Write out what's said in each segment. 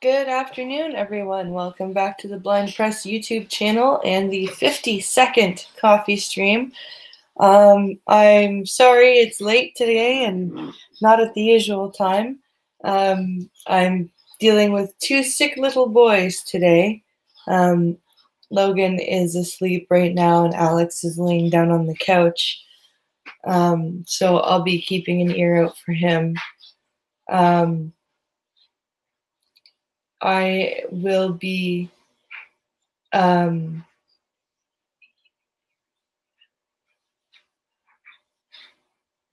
Good afternoon, everyone. Welcome back to the Blind Press YouTube channel and the 50-second coffee stream. I'm sorry it's late today and not at the usual time. I'm dealing with two sick little boys today. Logan is asleep right now and Alex is laying down on the couch. So I'll be keeping an ear out for him. I will be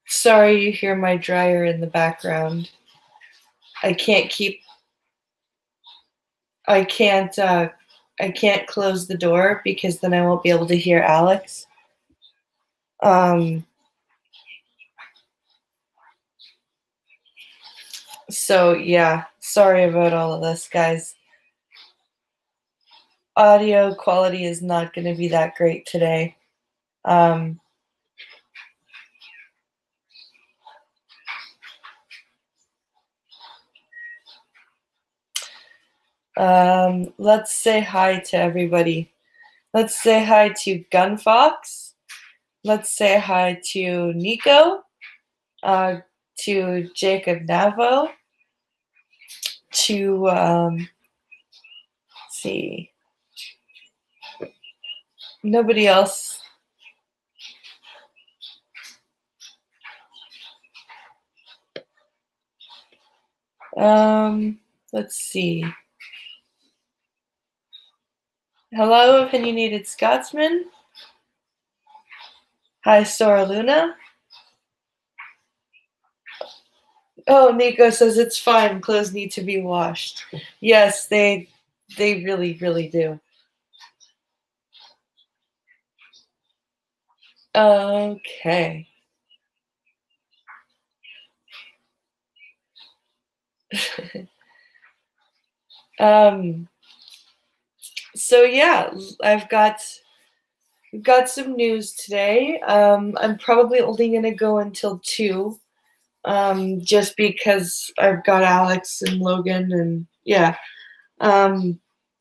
sorry you hear my dryer in the background. I can't close the door because then I won't be able to hear Alex. So yeah, sorry about all of this, guys. Audio quality is not going to be that great today. Let's say hi to everybody. Let's say hi to Gunfox. Let's say hi to Nico, to Jacob Navo, to let's see, nobody else. Let's see. Hello, Opinionated Scotsman. Hi, Sora Luna. Oh, Nico says it's fine. Clothes need to be washed. Yes, they really, really do. Okay. So yeah, I've got some news today. I'm probably only gonna go until 2, just because I've got Alex and Logan, and yeah.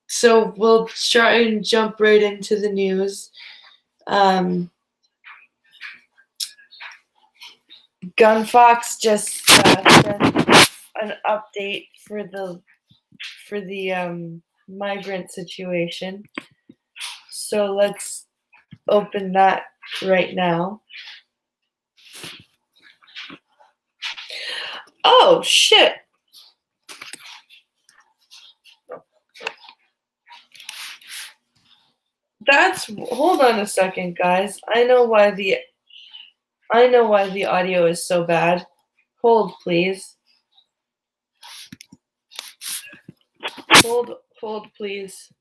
So we'll try and jump right into the news. Gunfox just sent an update for the migrant situation. So let's open that right now. Oh shit! Hold on a second, guys. I know why the audio is so bad. Hold, please. Hold, please.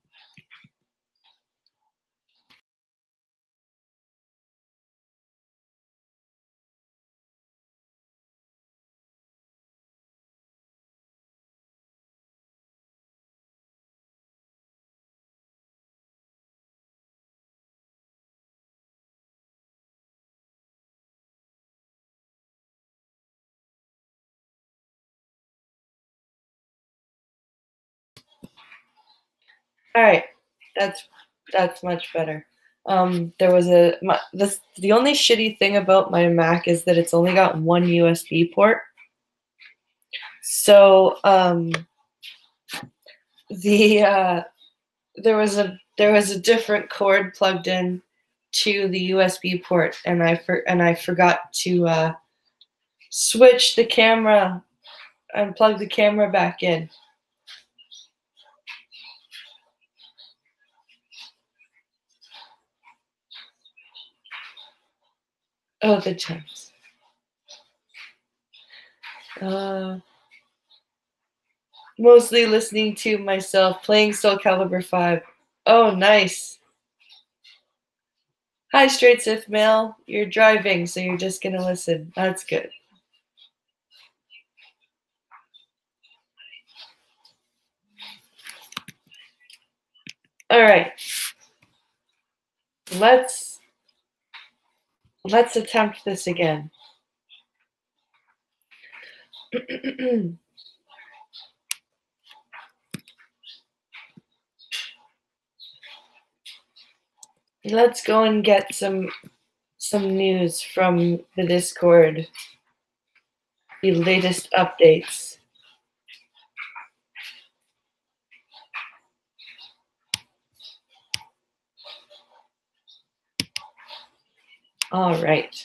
All right, that's much better. There was the only shitty thing about my Mac is that it's only got one USB port. So there was a different cord plugged in to the USB port, and I forgot to switch the camera and plug the camera back in. Oh, the times. Mostly listening to myself playing Soul Calibur 5. Oh, nice. Hi, Straight Sith Mail. You're driving, so you're just gonna listen. That's good. All right. Let's attempt this again. Let's go and get some news from the Discord. The latest updates. All right.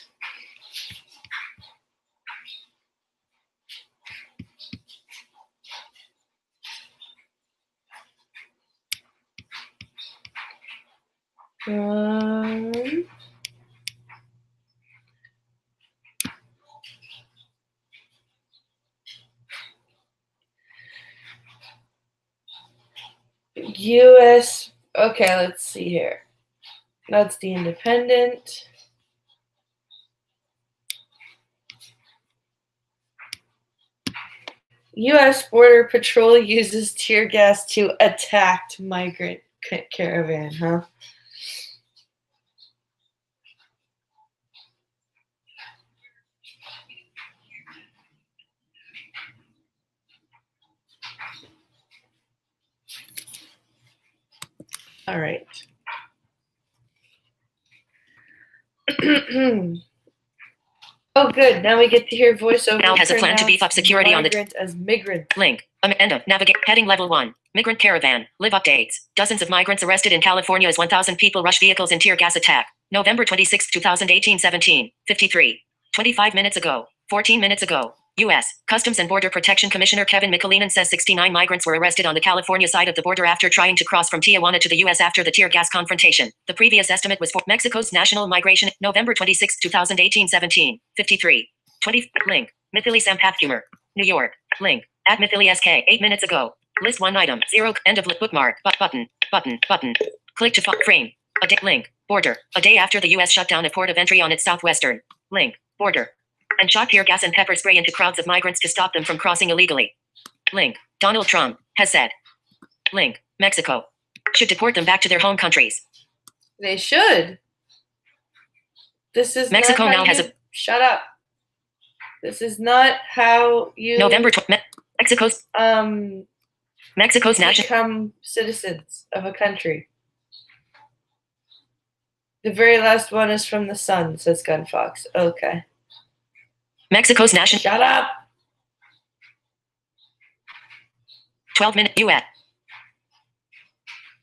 U.S. Okay, let's see here. That's the Independent. U.S. Border Patrol uses tear gas to attack migrant caravan, huh? All right. Oh, good. Now we get to hear voiceover. Now has a plan to beef up security on the as migrant. Link. End of navigate. Heading level 1. Migrant caravan. Live updates. Dozens of migrants arrested in California as 1,000 people rush vehicles in tear gas attack. November 26, 2018, 17:53. 25 minutes ago. 14 minutes ago. U.S. Customs and Border Protection Commissioner Kevin McAleenan says 69 migrants were arrested on the California side of the border after trying to cross from Tijuana to the U.S. after the tear gas confrontation. The previous estimate was for Mexico's national migration. November 26, 2018, 17:53. 20. Link. Mithili Sampathkumar. New York. Link. At Mithili SK. 8 minutes ago. List 1 item. 0. End of bookmark. Button. Click to frame. A day. Link. Border. A day after the U.S. shut down a port of entry on its southwestern. Link. Border. And shot tear gas and pepper spray into crowds of migrants to stop them from crossing illegally. Link. Donald Trump has said. Link. Mexico should deport them back to their home countries. They should. This is Mexico now has a. Shut up. This is not how you. November. Mexico's national. Become citizens of a country. The very last one is from the Sun, says Gunfox. Okay. Mexico's national. Shut up. 12-minute U.S.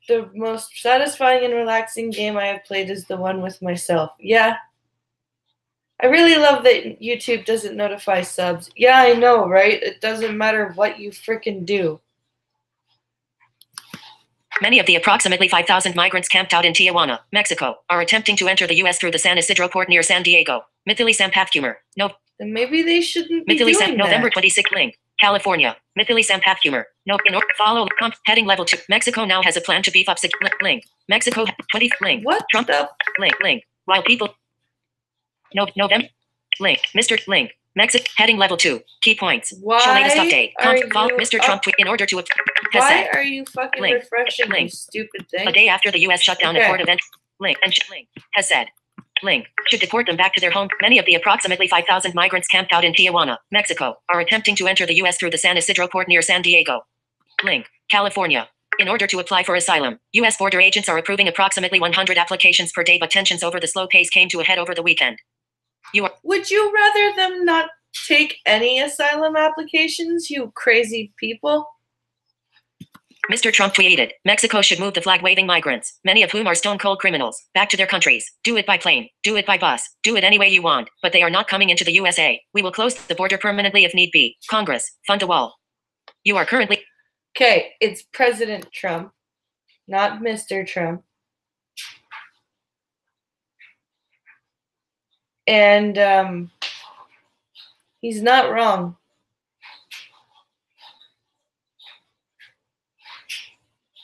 The most satisfying and relaxing game I have played is the one with myself. Yeah. I really love that YouTube doesn't notify subs. Yeah, I know, right? It doesn't matter what you freaking do. Many of the approximately 5,000 migrants camped out in Tijuana, Mexico, are attempting to enter the U.S. through the San Isidro port near San Diego. Mithili Sampathkumar. No. Then maybe they shouldn't be doing that. November 26th. Link. California. Mithili Sampathkumar. No. Follow. Heading level 2. Mexico now has a plan to beef up. Link. Mexico. 20. Link. What? Trump. Link. While people. No. November. Link. Mr. Link. Mexico. Heading level 2. Key points. Why latest update. Mr. Trump tweet in order to. Why are you fucking Link. refreshing Link. you stupid thing? A day after the U.S. shut down a port of entry. Link. And Link has said. Link should deport them back to their home. Many of the approximately 5,000 migrants camped out in Tijuana, Mexico, are attempting to enter the U.S. through the San Isidro port near San Diego. Link. California. In order to apply for asylum, U.S. border agents are approving approximately 100 applications per day, but tensions over the slow pace came to a head over the weekend. Would you rather them not take any asylum applications, you crazy people? Mr. Trump tweeted, Mexico should move the flag-waving migrants, many of whom are stone-cold criminals, back to their countries. Do it by plane, do it by bus, do it any way you want, but they are not coming into the USA. We will close the border permanently if need be. Congress, fund a wall. You are currently... Okay, it's President Trump, not Mr. Trump. And he's not wrong.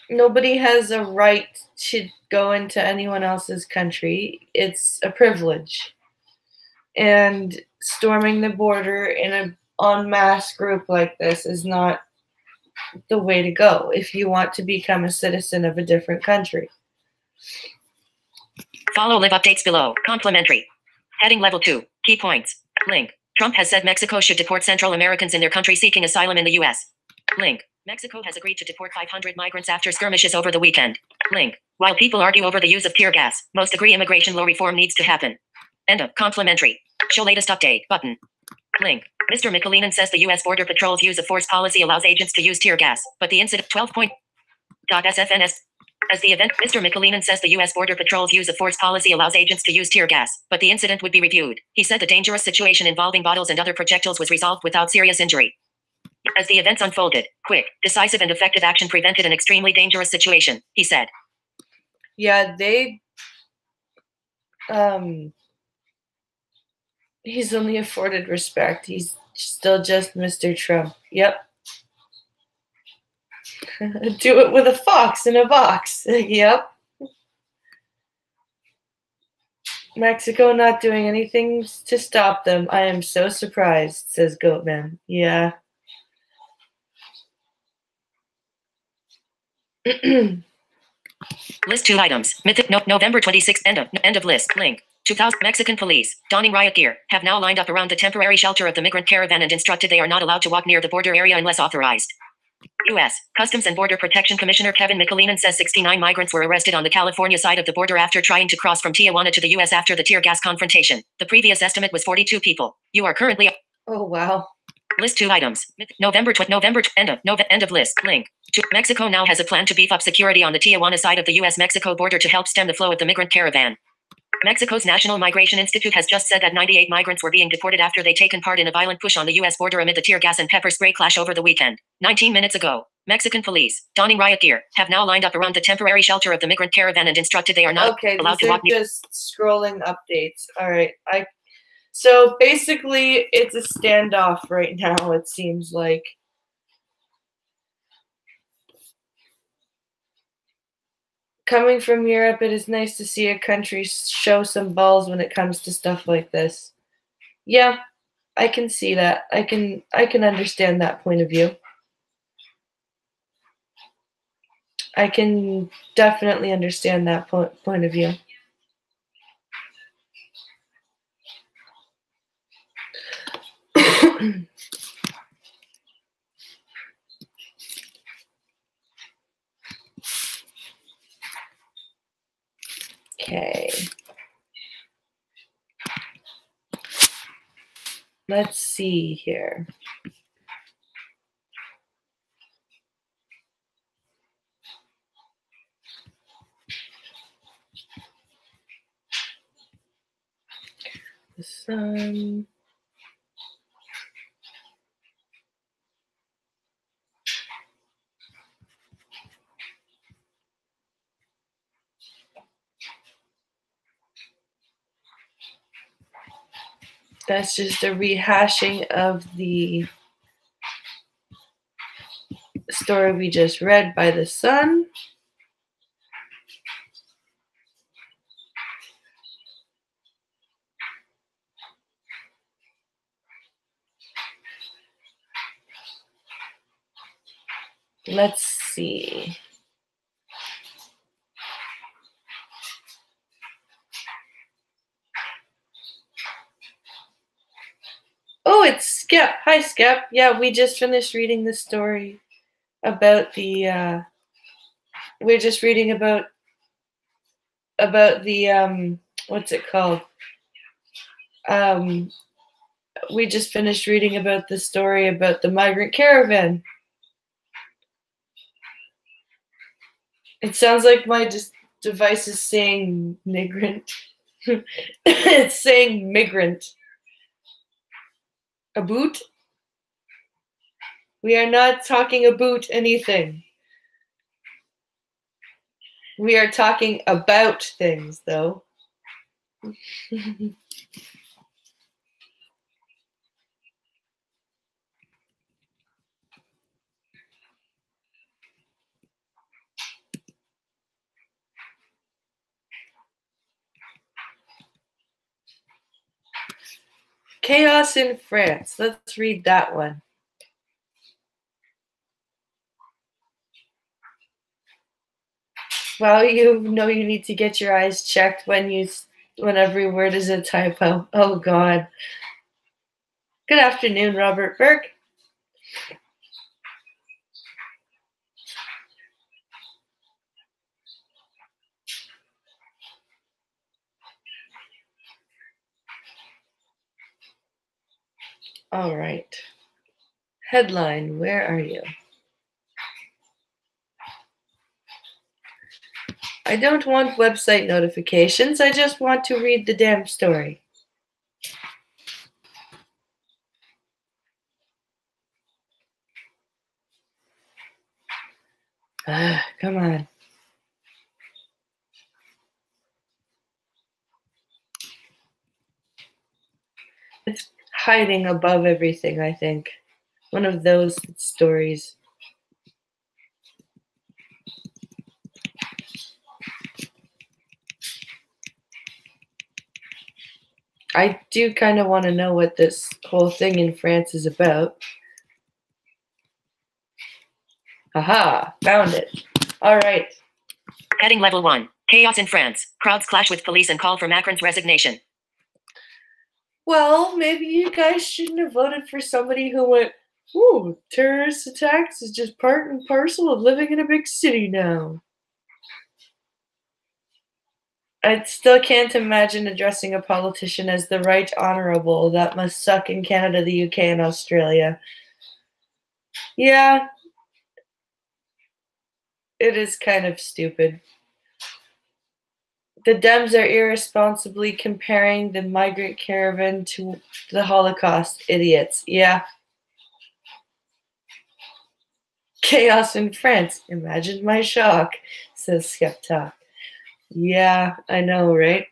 Nobody has a right to go into anyone else's country. It's a privilege. And storming the border in an en masse group like this is not the way to go if you want to become a citizen of a different country. Follow live updates below. Complimentary. Heading level 2. Key points. Link. Trump has said Mexico should deport Central Americans in their country seeking asylum in the U.S. Link. Mexico has agreed to deport 500 migrants after skirmishes over the weekend. Link. While people argue over the use of tear gas, most agree immigration law reform needs to happen. End of complimentary. Show latest update button. Link. Mr. Mikulinin says the U.S. Border Patrol's use of force policy allows agents to use tear gas, but the incident 12.sfns. As the event, Mr. Mikulinin says the U.S. Border Patrol's use of force policy allows agents to use tear gas, but the incident would be reviewed. He said the dangerous situation involving bottles and other projectiles was resolved without serious injury. As the events unfolded, quick, decisive, and effective action prevented an extremely dangerous situation, he said. Yeah, he's only afforded respect. He's still just Mr. Trump. Yep. Do it with a fox in a box. Yep. Mexico not doing anything to stop them. I am so surprised, says Goatman. Yeah. List 2 items. November 26th. End of list. Link. 2000 Mexican police, donning riot gear, have now lined up around the temporary shelter of the migrant caravan and instructed they are not allowed to walk near the border area unless authorized. U.S. Customs and Border Protection Commissioner Kevin Mikulinin says 69 migrants were arrested on the California side of the border after trying to cross from Tijuana to the U.S. after the tear gas confrontation. The previous estimate was 42 people. You are currently... Oh, wow. List 2 items. End of list. Link. Mexico now has a plan to beef up security on the Tijuana side of the U.S.-Mexico border to help stem the flow of the migrant caravan. Mexico's National Migration Institute has just said that 98 migrants were being deported after they taken part in a violent push on the U.S. border amid the tear gas and pepper spray clash over the weekend. 19 minutes ago, Mexican police, donning riot gear, have now lined up around the temporary shelter of the migrant caravan and instructed they are not allowed to walk near. Okay, just scrolling updates. All right. So basically, it's a standoff right now, it seems like. Coming from Europe, it is nice to see a country show some balls when it comes to stuff like this. Yeah, I can see that. I can understand that point of view. I can definitely understand that point of view. Okay. Let's see here. The sun. That's just a rehashing of the story we just read by the Sun. Let's see. Oh, it's Skep. Hi, Skep. Yeah, we just finished reading the story about the. We're just reading about the what's it called? We just finished reading about the story about the migrant caravan. It sounds like my device is saying migrant. It's saying migrant. A boot? We are not talking about anything. We are talking about things, though. Chaos in France. Let's read that one. Well, you know you need to get your eyes checked when every word is a typo. Oh, God. Good afternoon, Robert Burke. All right. Headline, where are you? I don't want website notifications. I just want to read the damn story. Come on. It's hiding above everything, I think. One of those stories. I do kind of want to know what this whole thing in France is about. Aha, found it. All right. Heading level 1. Chaos in France. Crowds clash with police and call for Macron's resignation. Well, maybe you guys shouldn't have voted for somebody who went, ooh, terrorist attacks is just part and parcel of living in a big city now. I still can't imagine addressing a politician as the Right Honourable. That must suck in Canada, the UK, and Australia. Yeah, it is kind of stupid. The Dems are irresponsibly comparing the migrant caravan to the Holocaust. Idiots. Yeah. Chaos in France. Imagine my shock, says Skepta. Yeah, I know, right?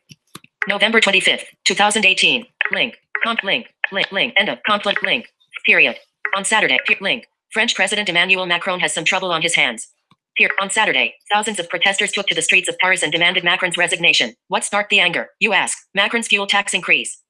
November 25th, 2018. Link. Comp link. Link. End of conflict link. Period. On Saturday. Link. French President Emmanuel Macron has some trouble on his hands. Here, on Saturday, thousands of protesters took to the streets of Paris and demanded Macron's resignation. What sparked the anger, you ask? Macron's fuel tax increase.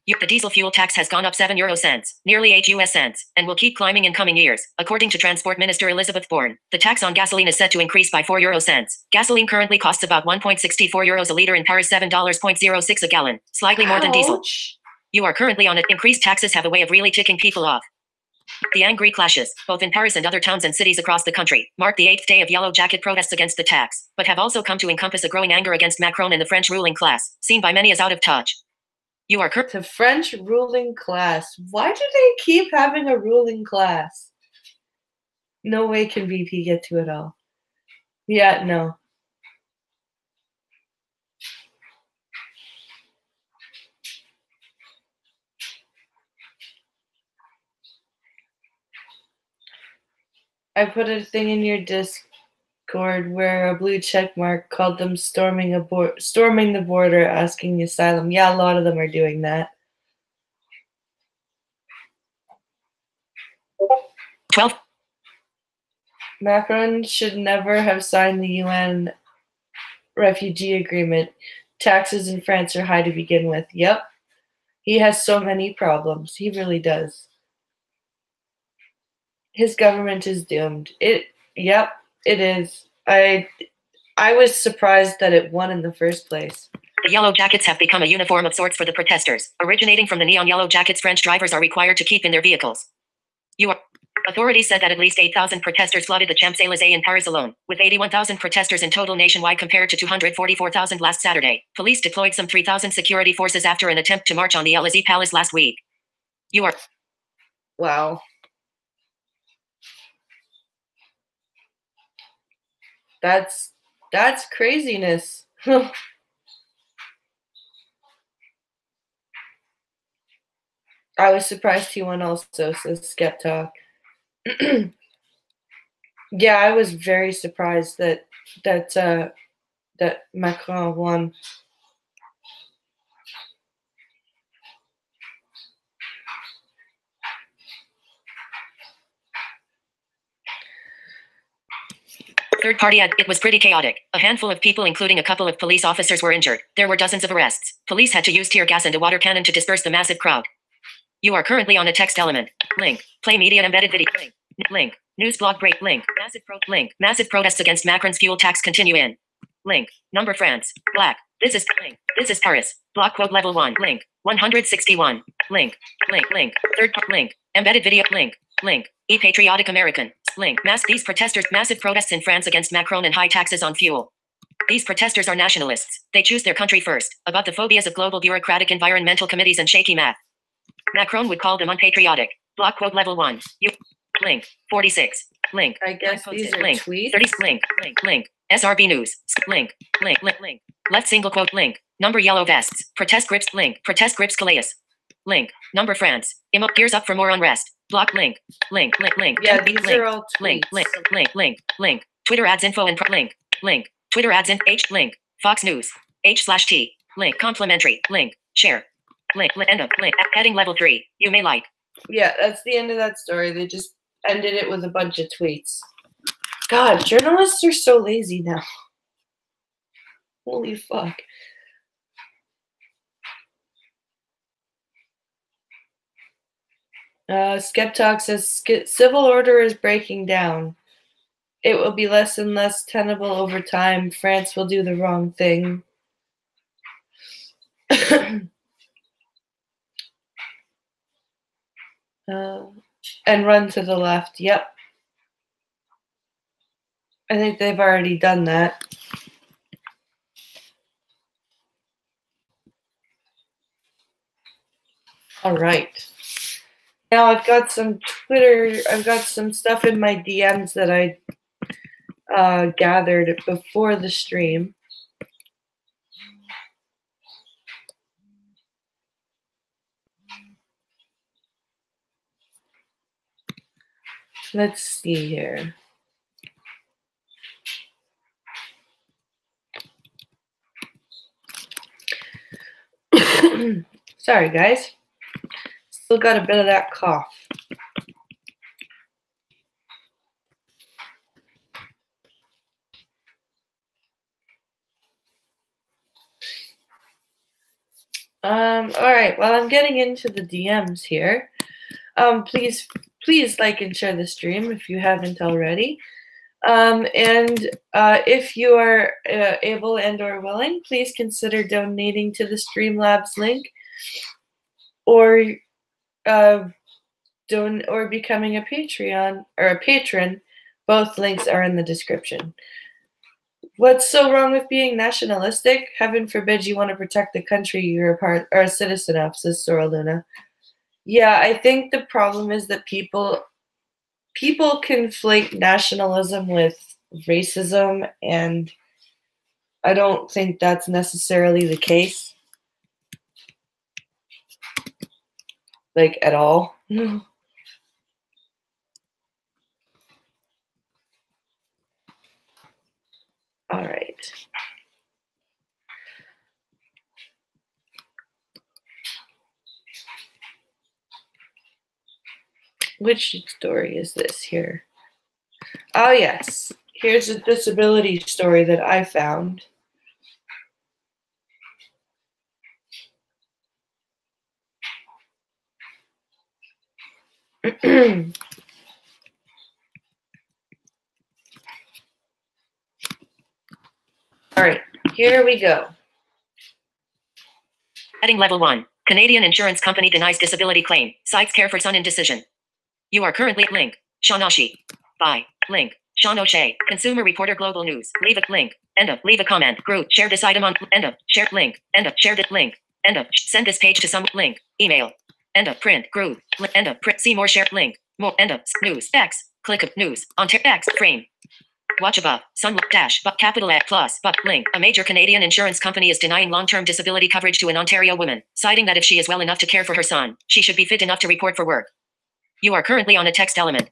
The diesel fuel tax has gone up 7 euro cents, nearly 8 US cents, and will keep climbing in coming years, according to Transport Minister Elizabeth Borne. The tax on gasoline is set to increase by 4 euro cents. Gasoline currently costs about 1.64 euros a liter in Paris, $7.06 a gallon, slightly more than diesel. You are currently on it. Increased taxes have a way of really ticking people off. The angry clashes, both in Paris and other towns and cities across the country, mark the 8th day of Yellow Jacket protests against the tax, but have also come to encompass a growing anger against Macron and the French ruling class, seen by many as out of touch. You are The French ruling class. Why do they keep having a ruling class? No way can BP get to it all. Yeah, no. I put a thing in your Discord where a blue check mark called them storming the border, asking asylum. Yeah, a lot of them are doing that. 12. Macron should never have signed the UN refugee agreement. Taxes in France are high to begin with. Yep. He has so many problems. He really does. His government is doomed. Yep, it is. I was surprised that it won in the first place. The Yellow Jackets have become a uniform of sorts for the protesters. Originating from the neon yellow jackets French drivers are required to keep in their vehicles. Authorities said that at least 8,000 protesters flooded the Champs-Élysées in Paris alone, with 81,000 protesters in total nationwide compared to 244,000 last Saturday. Police deployed some 3,000 security forces after an attempt to march on the Élysée Palace last week. Wow. That's craziness. I was surprised he won also, says Skeptalk. Yeah, I was very surprised that Macron won. Third party it was pretty chaotic. A handful of people, including a couple of police officers, were injured. There were dozens of arrests. Police had to use tear gas and a water cannon to disperse the massive crowd. You are currently on a text element. Link. Play media embedded video. Link. News blog break. Link. Massive protests against Macron's fuel tax continue in. Link. Number France. Black. This is link. This is Paris. Block quote level 1. Link. 161. Link. Third part. Link. Embedded video. Link. E-Patriotic American. Link. These protesters. Massive protests in France against Macron and high taxes on fuel. These protesters are nationalists. They choose their country first, above the phobias of global bureaucratic environmental committees and shaky math. Macron would call them unpatriotic. Block quote level 1. You link 46. Link. I guess these are link tweets. 30. Link. SRB News. Link. Left single quote link. Number yellow vests. Protest grips link. Protest grips Calais. Link. Number France. Gears up for more unrest. Block link. Yeah, these are all tweets. Link. Twitter ads info and link. Twitter ads in H link. Fox News. H/T. Link. Complimentary. Link. Share. Link. End of link. Heading level 3. You may like. Yeah, that's the end of that story. They just ended it with a bunch of tweets. God, journalists are so lazy now. Holy fuck. Skeptalk says civil order is breaking down. It will be less and less tenable over time. France will do the wrong thing. And run to the left. Yep. I think they've already done that. All right. Now I've got some stuff in my DMs that I gathered before the stream. Let's see here. Sorry, guys. Still got a bit of that cough. All right. While I'm getting into the DMs here, please like and share the stream if you haven't already. And if you are able and or willing, please consider donating to the Streamlabs link, or becoming a Patreon or a patron. Both links are in the description. What's so wrong with being nationalistic? Heaven forbid you want to protect the country you're a part or a citizen of, says Sora Luna. Yeah, I think the problem is that people conflate nationalism with racism, and I don't think that's necessarily the case. Like, at all. All right. Which story is this here? Oh, yes. Here's a disability story that I found. All right, here we go. Heading level 1. Canadian insurance company denies disability claim. Cites care for son indecision. You are currently link. Shanashi. Bye. Link. Sean O'Shea. Consumer Reporter Global News. Leave a link. End of. Leave a comment. Group. Share this item on. End of. Share link. End of. Share this link. End of. Send this page to some link. Email. End of. Print. Group. End of. Print. See more. Share link. More. End of. News. X. Click of news. On X. Frame. Watch above. Sun dash but capital X plus but link. A major Canadian insurance company is denying long-term disability coverage to an Ontario woman, citing that if she is well enough to care for her son, she should be fit enough to report for work. You are currently on a text element.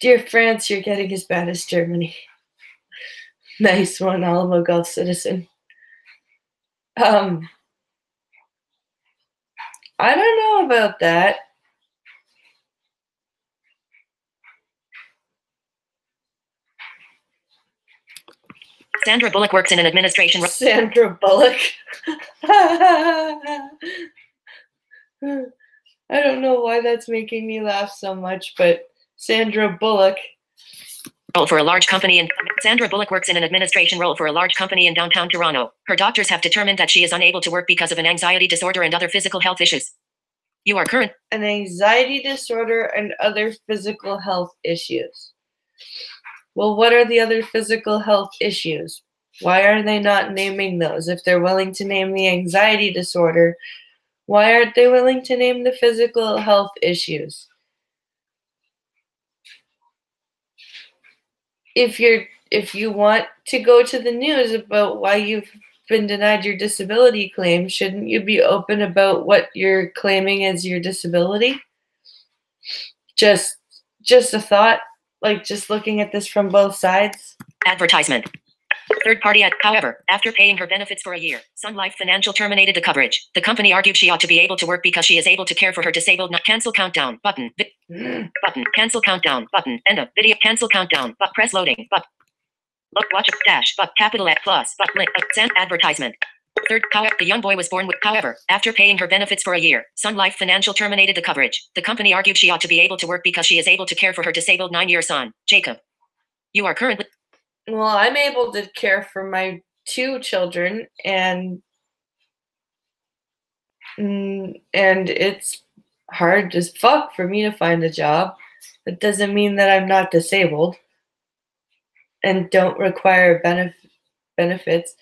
Dear France, you're getting as bad as Germany. Nice one, Alamo Gulf citizen. I don't know about that. Sandra Bullock works in an administration. Sandra Bullock. I don't know why that's making me laugh so much, but Sandra Bullock. Role for a large company in Sandra Bullock works in an administration role for a large company in downtown Toronto. Her doctors have determined that she is unable to work because of an anxiety disorder and other physical health issues. You are current. An anxiety disorder and other physical health issues. Well, what are the other physical health issues? Why are they not naming those? If they're willing to name the anxiety disorder, why aren't they willing to name the physical health issues? If you want to go to the news about why you've been denied your disability claim, shouldn't you be open about what you're claiming as your disability? Just a thought, like just looking at this from both sides. Advertisement. Third party ad. However, after paying her benefits for a year, Sun Life Financial terminated the coverage. The company argued she ought to be able to work because she is able to care for her disabled. Not cancel countdown button. Button. Cancel countdown button. End of video. Cancel countdown. But press loading. But look. Watch dash. But capital at plus. But link. Send advertisement. Third, however, the young boy was born with. However, after paying her benefits for a year, Sun Life Financial terminated the coverage. The company argued she ought to be able to work because she is able to care for her disabled 9-year son, Jacob. You are currently. Well, I'm able to care for my 2 children, and it's hard as fuck for me to find a job. That doesn't mean that I'm not disabled and don't require benefits.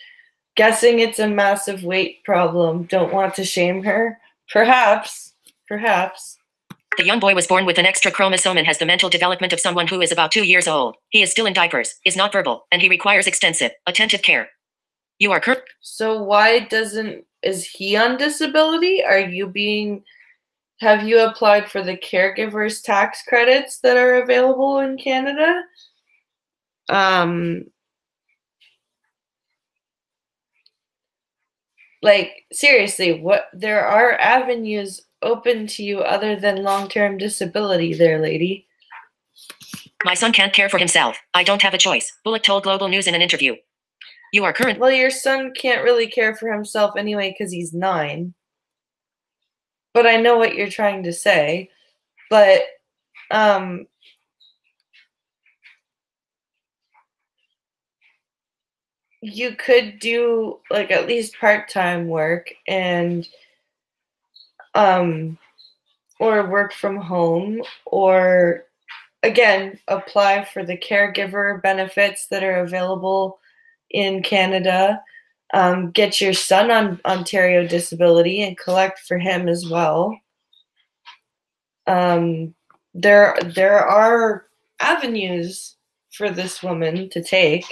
Guessing it's a massive weight problem. Don't want to shame her. Perhaps. The young boy was born with an extra chromosome and has the mental development of someone who is about 2 years old. He is still in diapers, is not verbal, and he requires extensive, attentive care. You are current. So why is he on disability? Have you applied for the caregivers tax credits that are available in Canada? Like, seriously, there are avenues open to you other than long-term disability there, lady. My son can't care for himself. I don't have a choice, Bullock told Global News in an interview. You are current. Well, your son can't really care for himself anyway because he's 9. But I know what you're trying to say. But, you could do like at least part-time work and or work from home, or again apply for the caregiver benefits that are available in Canada. Get your son on Ontario disability and collect for him as well. There are avenues for this woman to take.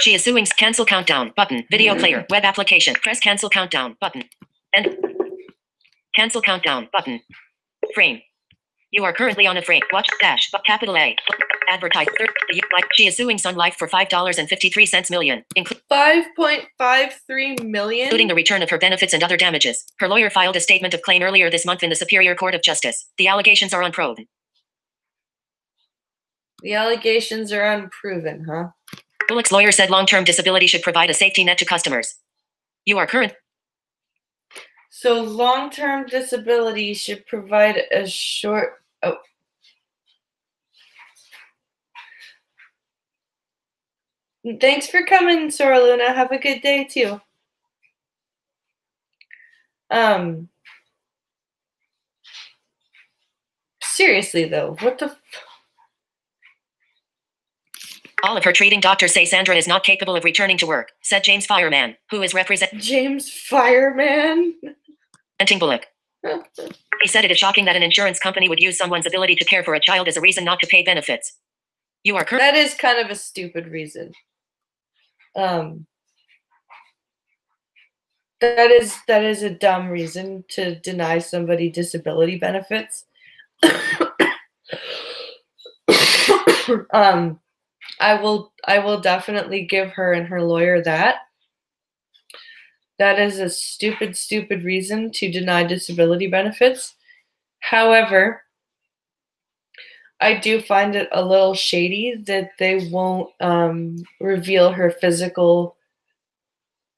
She is suing. Cancel countdown button. Video player. Web application. Press cancel countdown button. And cancel countdown button. Frame. You are currently on a frame. Watch dash. Capital A. Advertise. She is suing Sun Life for $5.53 million. 5.53 million, including the return of her benefits and other damages. Her lawyer filed a statement of claim earlier this month in the Superior Court of Justice. The allegations are unproven. The allegations are unproven, huh? Bullock's lawyer said long-term disability should provide a safety net to customers. You are current. So long-term disability should provide a short. Oh. Thanks for coming, Sora Luna. Have a good day too. Seriously though, what the? All of her treating doctors say Sandra is not capable of returning to work, said James Fireman, who is representing James Fireman? Bullock. He said it is shocking that an insurance company would use someone's ability to care for a child as a reason not to pay benefits. You are That is kind of a stupid reason. That is a dumb reason to deny somebody disability benefits. I will definitely give her and her lawyer that. That is a stupid reason to deny disability benefits. However, I do find it a little shady that they won't reveal her physical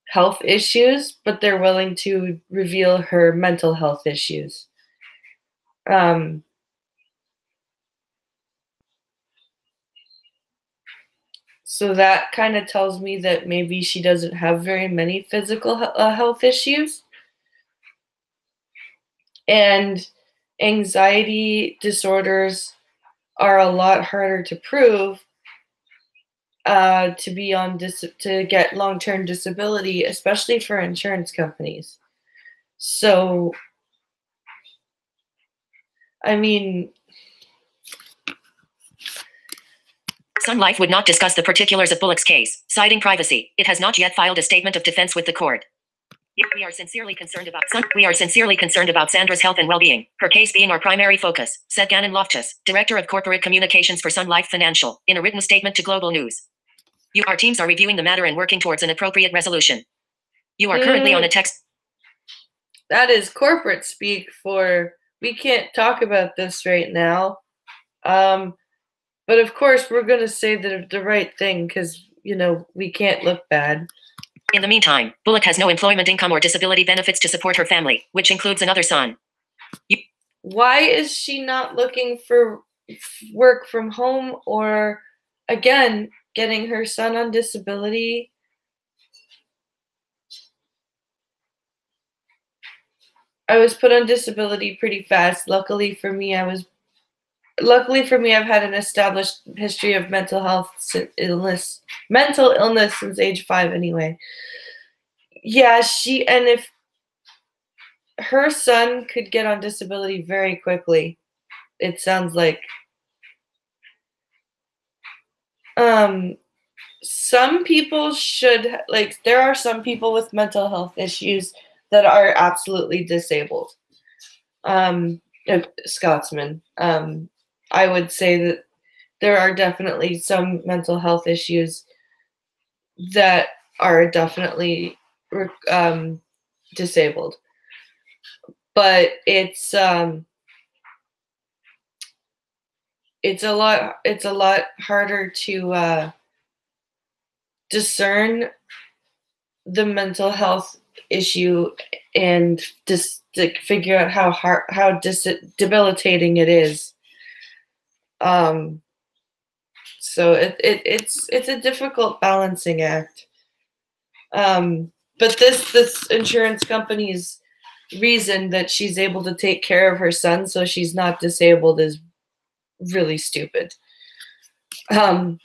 health issues, but they're willing to reveal her mental health issues. So that kind of tells me that maybe she doesn't have very many physical health issues. And anxiety disorders are a lot harder to prove to be on to get long-term disability, especially for insurance companies. So, I mean, Sun Life would not discuss the particulars of Bullock's case, citing privacy. It has not yet filed a statement of defense with the court. We are sincerely concerned about Sandra's health and well-being, her case being our primary focus, said Gannon Loftus, Director of Corporate Communications for Sun Life Financial, in a written statement to Global News. Our teams are reviewing the matter and working towards an appropriate resolution. You are currently on a text. That is corporate speak for, we can't talk about this right now. But of course, we're going to say the right thing because, you know, we can't look bad. In the meantime, Bullock has no employment income or disability benefits to support her family, which includes another son. Why is she not looking for work from home or, again, getting her son on disability? I was put on disability pretty fast. Luckily for me, I've had an established history of mental illness since age 5 anyway. Yeah, and if her son could get on disability very quickly, it sounds like. Some people should, like, there are some people with mental health issues that are absolutely disabled. Scotsman. I would say that there are definitely some mental health issues that are definitely disabled, but it's a lot harder to discern the mental health issue and just to figure out how debilitating it is. So it's a difficult balancing act. But this insurance company's reason that she's able to take care of her son so she's not disabled is really stupid. That's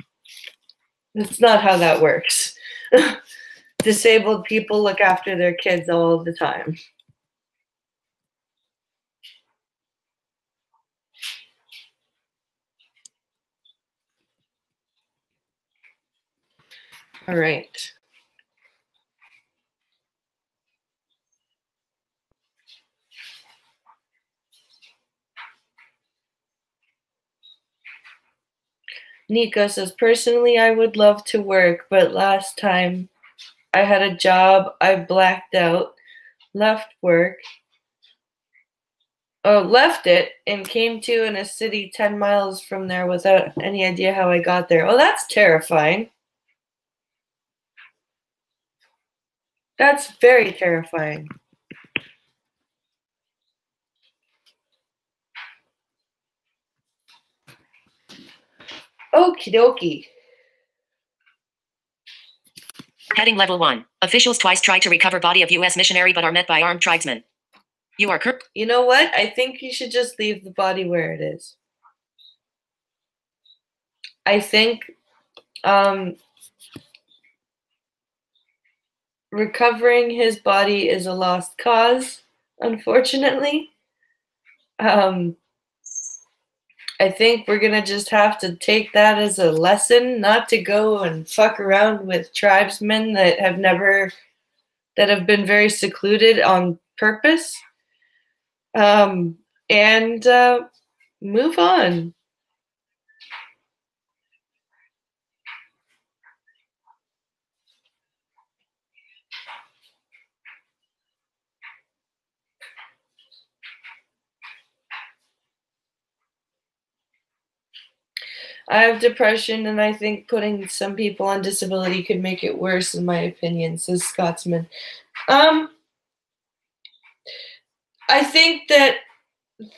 not how that works. Disabled people look after their kids all the time. All right. Nico says, personally, I would love to work, but last time I had a job, I blacked out, left it, and came to in a city 10 miles from there without any idea how I got there. Oh, that's terrifying. That's very terrifying. Okie dokie. Heading Level 1. Officials twice tried to recover body of U.S. missionary but are met by armed tribesmen. You know what? I think you should just leave the body where it is. I think recovering his body is a lost cause, unfortunately. I think we're going to just have to take that as a lesson, not to go and fuck around with tribesmen that have been very secluded on purpose. And move on. I have depression, and I think putting some people on disability could make it worse, in my opinion, says Scotsman. I think that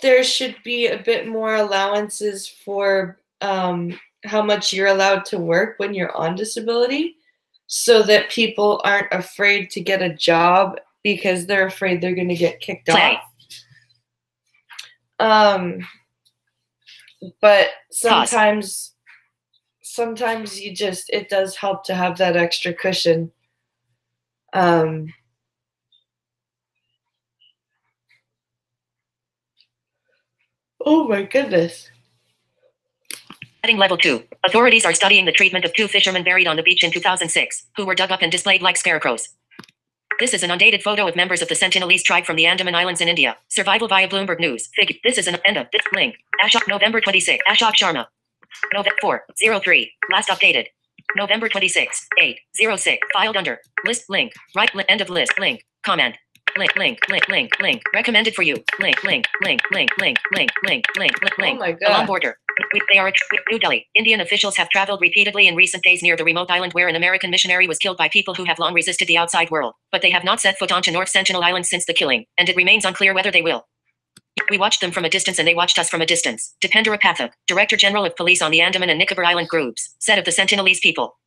there should be a bit more allowances for how much you're allowed to work when you're on disability, so that people aren't afraid to get a job because they're afraid they're going to get kicked off. But sometimes sometimes it does help to have that extra cushion. Oh my goodness. Heading level 2. Authorities are studying the treatment of 2 fishermen buried on the beach in 2006, who were dug up and displayed like scarecrows. This is an undated photo of members of the Sentinelese tribe from the Andaman Islands in India. Survival via Bloomberg News. This is an end of this link. Ashok November 26. Ashok Sharma. November 403. Last updated. November 26. 806. Filed under. List link. Right end of list link. Comment. Link. Recommended for you. Link. Oh my God. Along border. They are New Delhi. Indian officials have traveled repeatedly in recent days near the remote island where an American missionary was killed by people who have long resisted the outside world, but they have not set foot onto North Sentinel Island since the killing, and it remains unclear whether they will. We watched them from a distance and they watched us from a distance. Dipendra Pathak, Director General of Police on the Andaman and Nicobar Island groups, said of the Sentinelese people.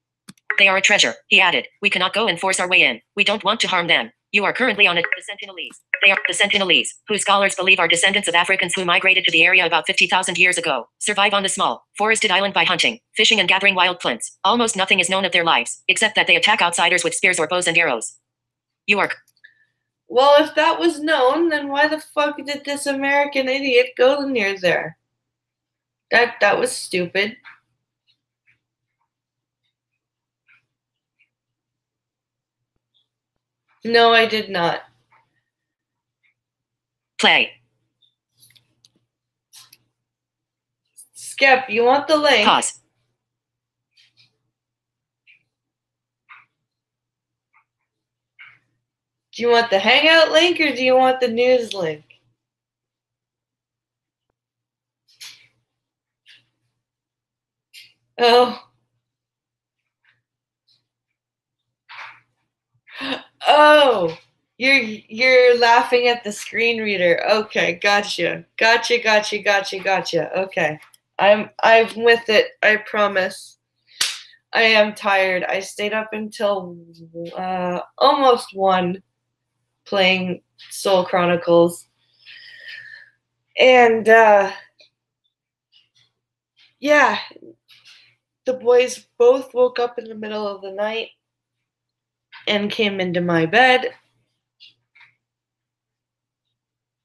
They are a treasure, he added. We cannot go and force our way in. We don't want to harm them. You are currently on it. The Sentinelese. They are the Sentinelese, who scholars believe are descendants of Africans who migrated to the area about 50,000 years ago, survive on the small, forested island by hunting, fishing and gathering wild plants. Almost nothing is known of their lives, except that they attack outsiders with spears or bows and arrows. You are... Well, if that was known, then why the fuck did this American idiot go near there? That was stupid. No, I did not. Play. Skip, you want the link? Pause. Do you want the Hangout link or do you want the news link? Oh. Oh, you're laughing at the screen reader. Okay, gotcha. Okay. I'm with it, I promise. I am tired. I stayed up until almost 1 playing Soul Chronicles. And yeah, the boys both woke up in the middle of the night and came into my bed.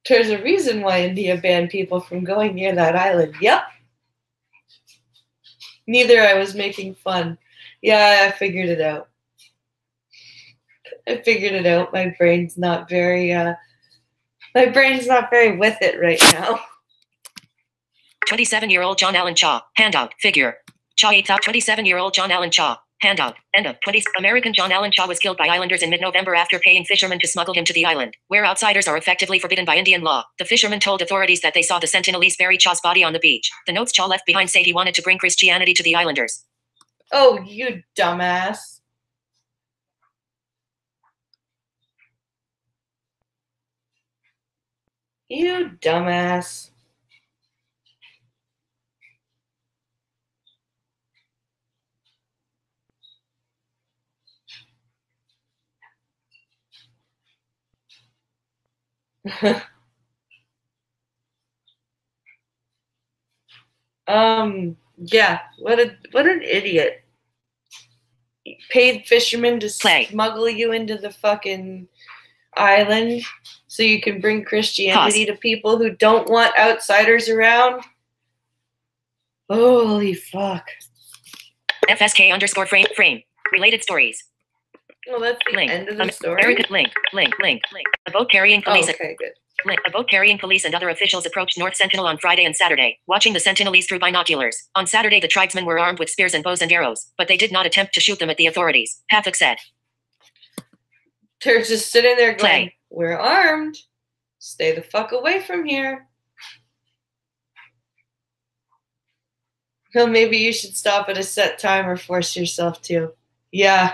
There's a reason why India banned people from going near that island. Yep. Neither I was making fun. Yeah, I figured it out. My brain's not very with it right now. 27-year-old John Allen Chaw, handout, figure. Chaw 27-year-old John Allen Chaw, handout, end of 20. American John Allen Chaw was killed by islanders in mid-November after paying fishermen to smuggle him to the island, where outsiders are effectively forbidden by Indian law. The fishermen told authorities that they saw the Sentinelese bury Chaw's body on the beach. The notes Chaw left behind say he wanted to bring Christianity to the islanders. Oh, you dumbass. You dumbass. Yeah, what an idiot. Paid fishermen to smuggle you into the fucking island so you can bring Christianity to people who don't want outsiders around. Holy fuck. FSK underscore frame. Related stories. Well, that's the end of the story. Link. A boat carrying police. Oh, okay, good. A boat carrying police and other officials approached North Sentinel on Friday and Saturday, watching the Sentinelese through binoculars. On Saturday, the tribesmen were armed with spears and bows and arrows, but they did not attempt to shoot them at the authorities, Pathak said. They're just sitting there going, we're armed. Stay the fuck away from here. Well, maybe you should stop at a set time or force yourself to. Yeah.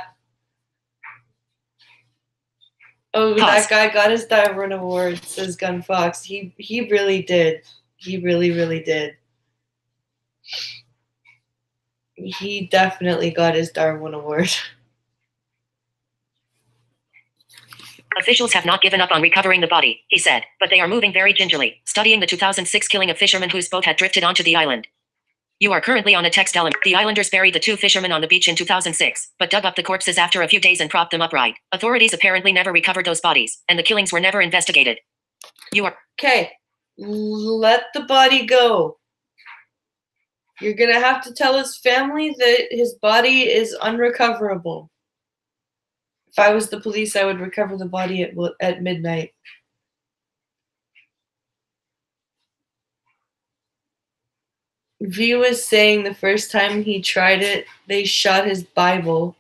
Oh, that guy got his Darwin Award, says Gun Fox. He really did. He really did. He definitely got his Darwin Award. Officials have not given up on recovering the body, he said, but they are moving very gingerly, studying the 2006 killing of fishermen whose boat had drifted onto the island. You are currently on a text element. The islanders buried the 2 fishermen on the beach in 2006, but dug up the corpses after a few days and propped them upright. Authorities apparently never recovered those bodies, and the killings were never investigated. You are... Okay, let the body go. You're going to have to tell his family that his body is unrecoverable. If I was the police, I would recover the body at midnight. V was saying the first time he tried it, they shot his Bible.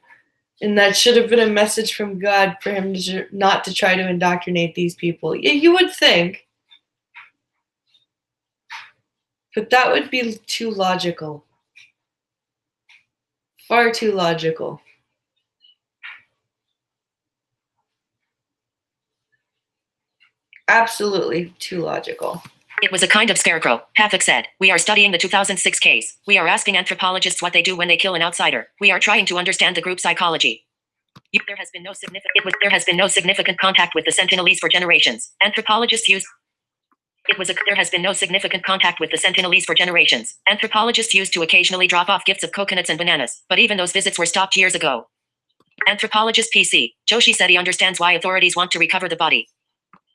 And that should have been a message from God for him not to try to indoctrinate these people. You would think. But that would be too logical. Far too logical. Absolutely too logical. It was a kind of scarecrow, Pathak said. We are studying the 2006 case. We are asking anthropologists what they do when they kill an outsider. We are trying to understand the group psychology. There has been no significant contact with the Sentinelese for generations. Anthropologists used... There has been no significant contact with the Sentinelese for generations. Anthropologists used to occasionally drop off gifts of coconuts and bananas, but even those visits were stopped years ago. Anthropologist PC Joshi said he understands why authorities want to recover the body.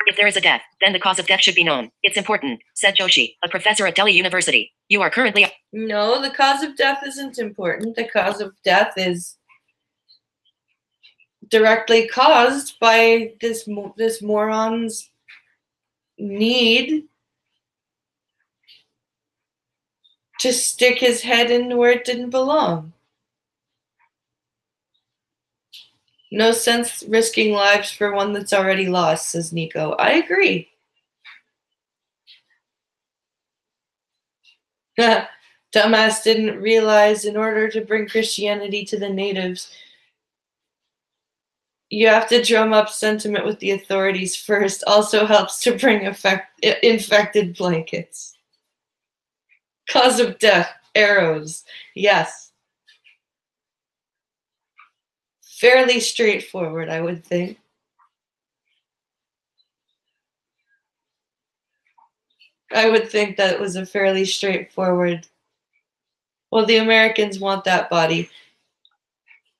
If there is a death, then the cause of death should be known. It's important, said Joshi, a professor at Delhi University. You are currently... No, the cause of death isn't important. The cause of death is directly caused by this moron's need to stick his head in where it didn't belong. No sense risking lives for one that's already lost, says Nico. I agree. Dumbass didn't realize in order to bring Christianity to the natives, you have to drum up sentiment with the authorities first. Also helps to bring infected blankets. Cause of death, arrows. Yes. Fairly straightforward, I would think. I would think that was a fairly straightforward. Well, the Americans want that body.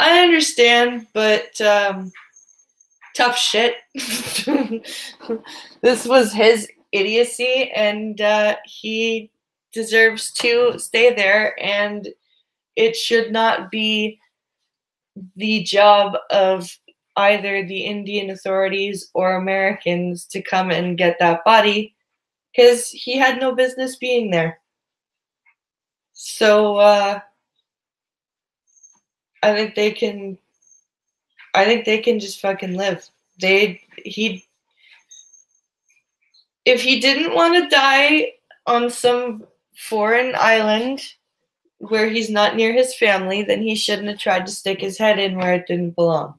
I understand, but tough shit. This was his idiocy, and he deserves to stay there, and it should not be the job of either the Indian authorities or Americans to come and get that body, because he had no business being there. So I think they can just fucking live. If he didn't want to die on some foreign island where he's not near his family, then he shouldn't have tried to stick his head in where it didn't belong.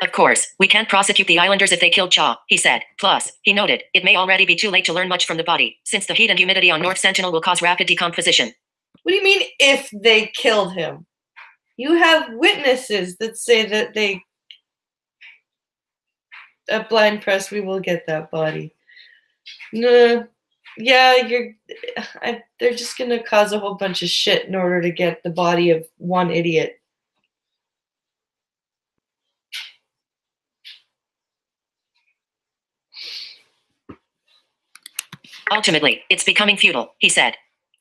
Of course, we can't prosecute the islanders if they killed Chaw, he said. Plus, he noted, it may already be too late to learn much from the body, since the heat and humidity on North Sentinel will cause rapid decomposition. What do you mean, if they killed him? You have witnesses that say that they... At Blind Press, we will get that body. No. Yeah, they're just going to cause a whole bunch of shit in order to get the body of one idiot. Ultimately, it's becoming futile, he said.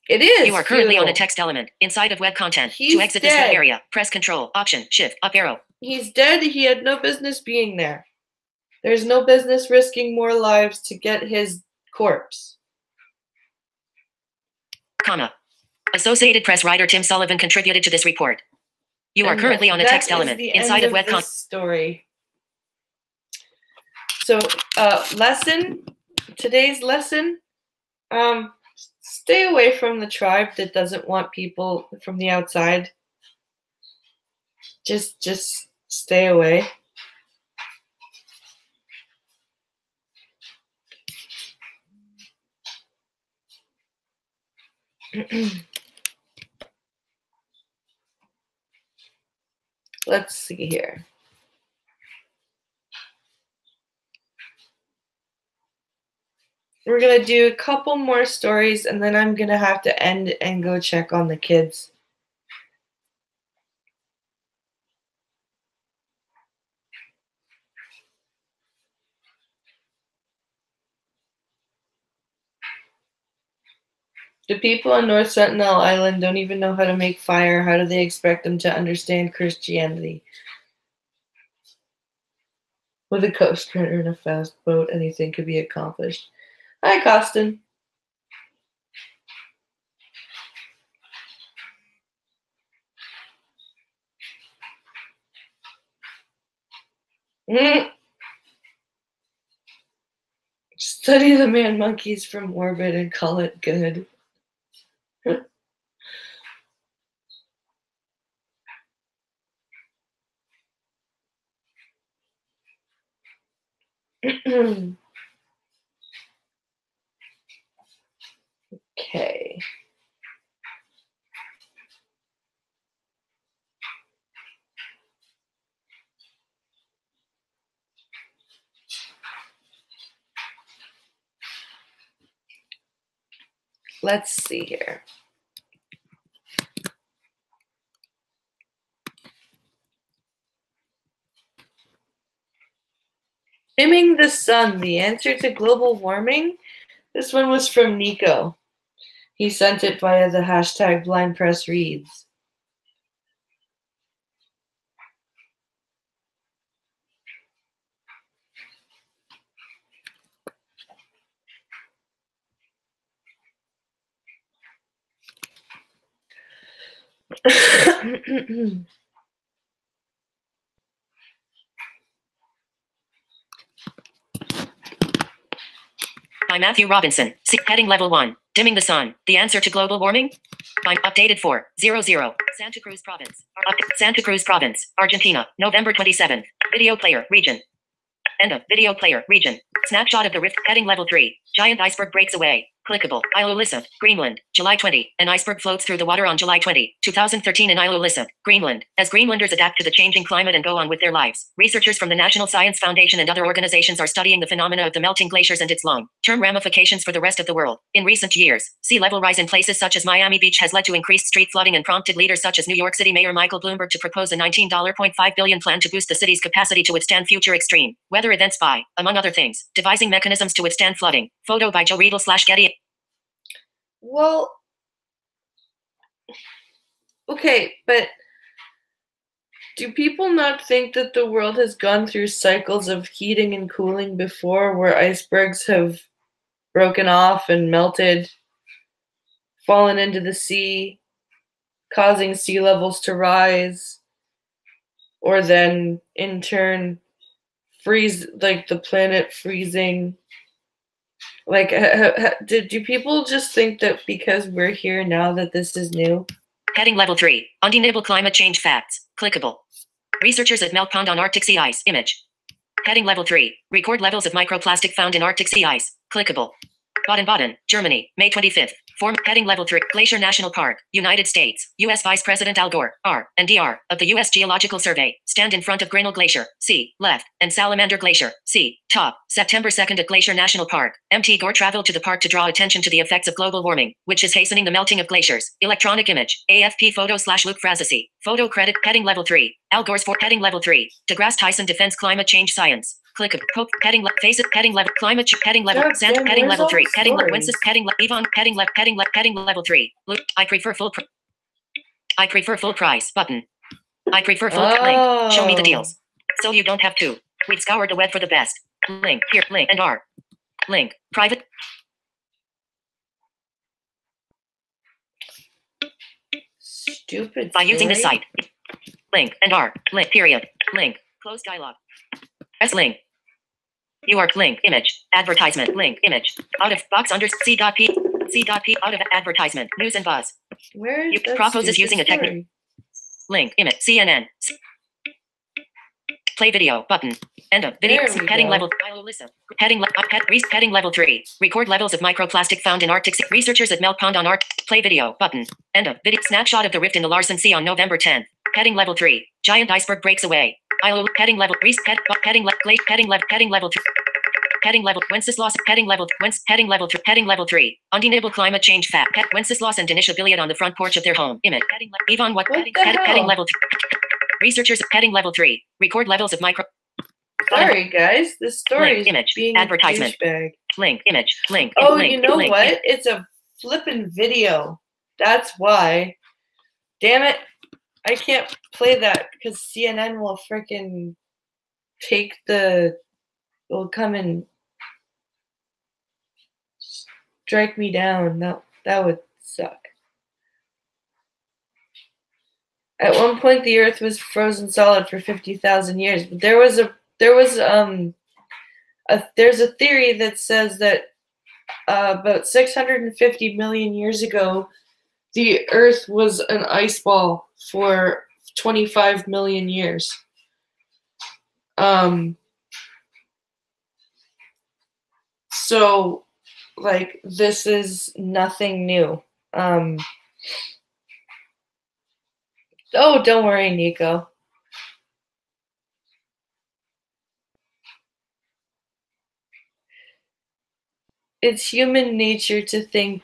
It is. You are currently futile. on a text element inside of web content. He's to exit dead. this web area, press Control, Option, Shift, up arrow. He's dead. He had no business being there. There's no business risking more lives to get his corpse. Comma. Associated Press writer Tim Sullivan contributed to this report. You are currently on a text element inside of web content. Story. So, today's lesson, stay away from the tribe that doesn't want people from the outside. Just stay away. Let's see here. We're going to do a couple more stories, and then I'm going to have to end and go check on the kids. The people on North Sentinel Island don't even know how to make fire. How do they expect them to understand Christianity? With a coast runner and a fast boat, anything could be accomplished. Hi, Costin. Study the man monkeys from orbit and call it good. Okay. Let's see here. Dimming the sun, the answer to global warming? This one was from Nico. He sent it via the hashtag BlindPressReads. By Matthew Robinson. Heading Level 1. Dimming the sun. The answer to global warming? I'm updated 4:00. Santa Cruz Province. Santa Cruz Province, Argentina. November 27th. Video player. Region. End of video player. Region. Snapshot of the rift. Heading Level 3. Giant iceberg breaks away. Clickable. Ilulissat, Greenland, July 20. An iceberg floats through the water on July 20, 2013 in Ilulissat, Greenland. As Greenlanders adapt to the changing climate and go on with their lives, researchers from the National Science Foundation and other organizations are studying the phenomena of the melting glaciers and its long-term ramifications for the rest of the world. In recent years, sea level rise in places such as Miami Beach has led to increased street flooding and prompted leaders such as New York City Mayor Michael Bloomberg to propose a $19.5 billion plan to boost the city's capacity to withstand future extreme weather events by, among other things, devising mechanisms to withstand flooding. Photo by Joe Riedel/Getty. Well, okay, but do people not think that the world has gone through cycles of heating and cooling before, where icebergs have broken off and melted, fallen into the sea, causing sea levels to rise, or then in turn freeze, like the planet freezing? Like, do people just think that because we're here now that this is new? Heading Level 3. Undeniable climate change facts. Clickable. Researchers at melt pond on Arctic sea ice. Image. Heading Level 3. Record levels of microplastic found in Arctic sea ice. Clickable. Baden-Baden, Germany, May 25th. Heading Level 3. Glacier National Park, United States. U.S. Vice President Al Gore, R. and Dr. of the U.S. Geological Survey, stand in front of Grinnell Glacier, C. left, and Salamander Glacier, C. top. September 2nd at Glacier National Park. M.T. Gore traveled to the park to draw attention to the effects of global warming, which is hastening the melting of glaciers. Electronic image. AFP photo/Luke Frazisi. Photo credit. Heading Level 3. Al Gore's for Heading Level 3. DeGrasse Tyson defends climate change science. Click of Pope heading face it heading level climate heading level Santa heading level 3 heading Wences heading Yvonne heading level 3. Luke, I prefer full price button. I prefer full link. Show me the deals. So you don't have to. We've scoured the web for the best. Link here link and R. Link private. Stupid. By using the site. Link and R. Link period. Link. Close dialog. Press link. You are link image advertisement link image out of box under C.P out of advertisement news and buzz. Where is you proposes using a technical link image CNN play video button end of video heading level heading level 3 record levels of microplastic found in Arctic sea. Researchers at melt pond on Arctic play video button end of video snapshot of the rift in the Larsen Sea on November 10th. Heading Level 3 giant iceberg breaks away. Heading level heading level 3 heading level Wenceslas heading level heading level 3 undeniable climate change fact Wenceslas and Denisha Billiard on the front porch of their home image heading Yvonne what heading level researchers heading level 3 record levels of micro. Sorry guys, this story Link, is image, being advertisement. a douchebag. Link image link. Oh, link, you know link, what? link. It's a flippin' video. That's why. Damn it. I can't play that because CNN will frickin' will come and strike me down. That would suck. At one point, the Earth was frozen solid for 50,000 years, but there's a theory that says that about 650 million years ago, the Earth was an ice ball for 25 million years. So, like, this is nothing new. Oh, don't worry, Nico. It's human nature to think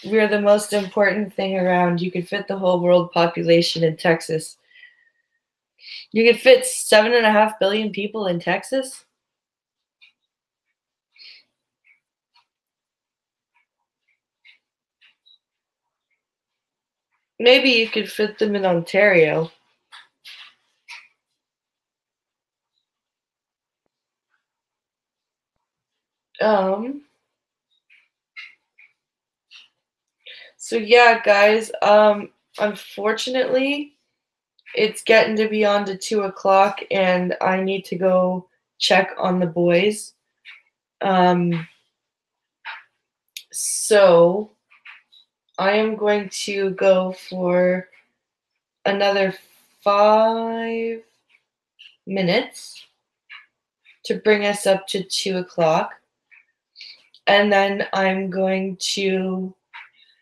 we're the most important thing around. You could fit the whole world population in Texas. You could fit 7.5 billion people in Texas? Maybe you could fit them in Ontario. So yeah, guys, unfortunately, it's getting to be on to 2 o'clock and I need to go check on the boys. So I am going to go for another 5 minutes to bring us up to 2 o'clock. And then I'm going to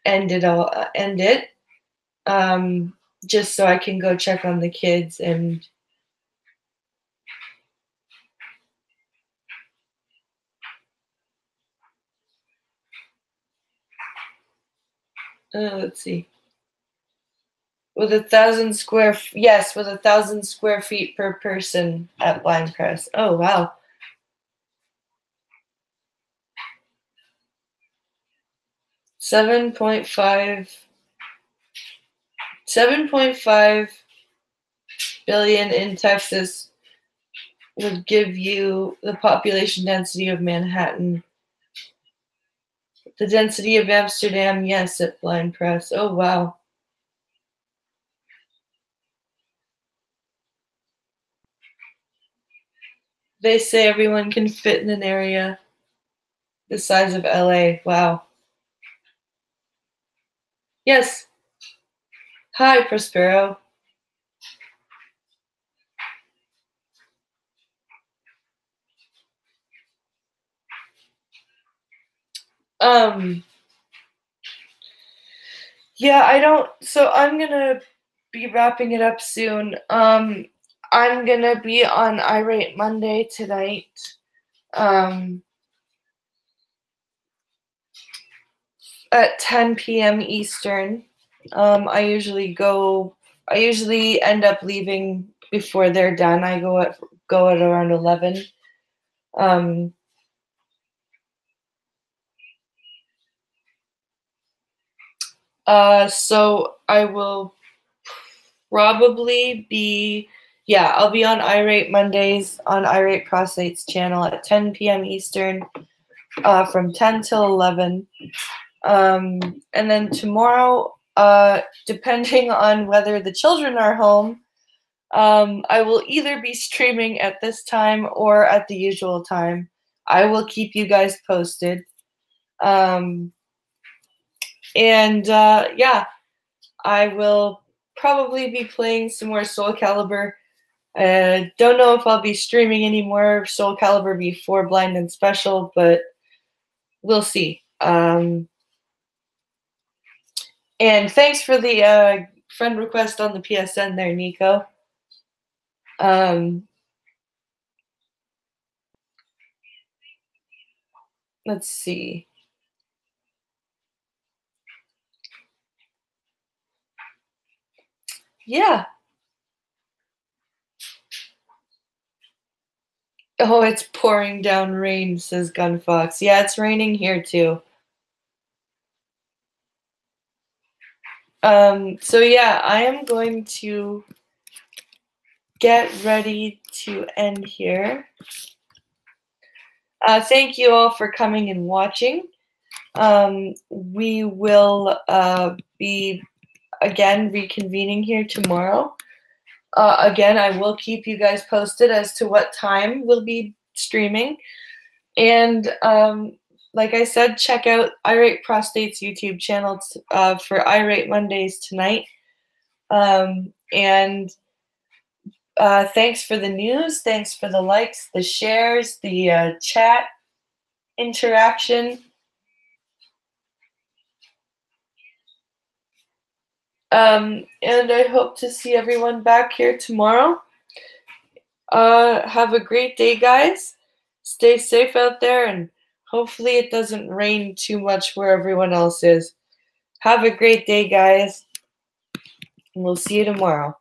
end it, just so I can go check on the kids and let's see. With 1,000 square feet per person at Blind Press. Oh wow. 7.5 billion in Texas would give you the population density of Manhattan. The density of Amsterdam, yes, at Blind Press. Oh wow. They say everyone can fit in an area the size of LA. Wow. Yes. Hi, Prospero. Yeah, so I'm gonna be wrapping it up soon. I'm gonna be on Irate Monday tonight. At 10 p.m. Eastern. I usually end up leaving before they're done. I go at around 11. So I will probably be, I'll be on Irate Mondays on Irate Prostate's channel at 10 p.m. Eastern, from 10 till 11. And then tomorrow, depending on whether the children are home, I will either be streaming at this time or at the usual time. I will keep you guys posted. I will probably be playing some more Soul Calibur. Don't know if I'll be streaming any more Soul Calibur before Blind and Special, but we'll see. And thanks for the friend request on the PSN there, Nico. let's see. Yeah. Oh, it's pouring down rain, says Gunfox. Yeah, it's raining here too. So yeah, I am going to get ready to end here. Thank you all for coming and watching. We will be again reconvening here tomorrow. Again, I will keep you guys posted as to what time we'll be streaming. And like I said, check out Irate Prostate's YouTube channel for Irate Mondays tonight. And thanks for the news. Thanks for the likes, the shares, the chat interaction. And I hope to see everyone back here tomorrow. Have a great day, guys. Stay safe out there, and hopefully it doesn't rain too much where everyone else is. Have a great day, guys, and we'll see you tomorrow.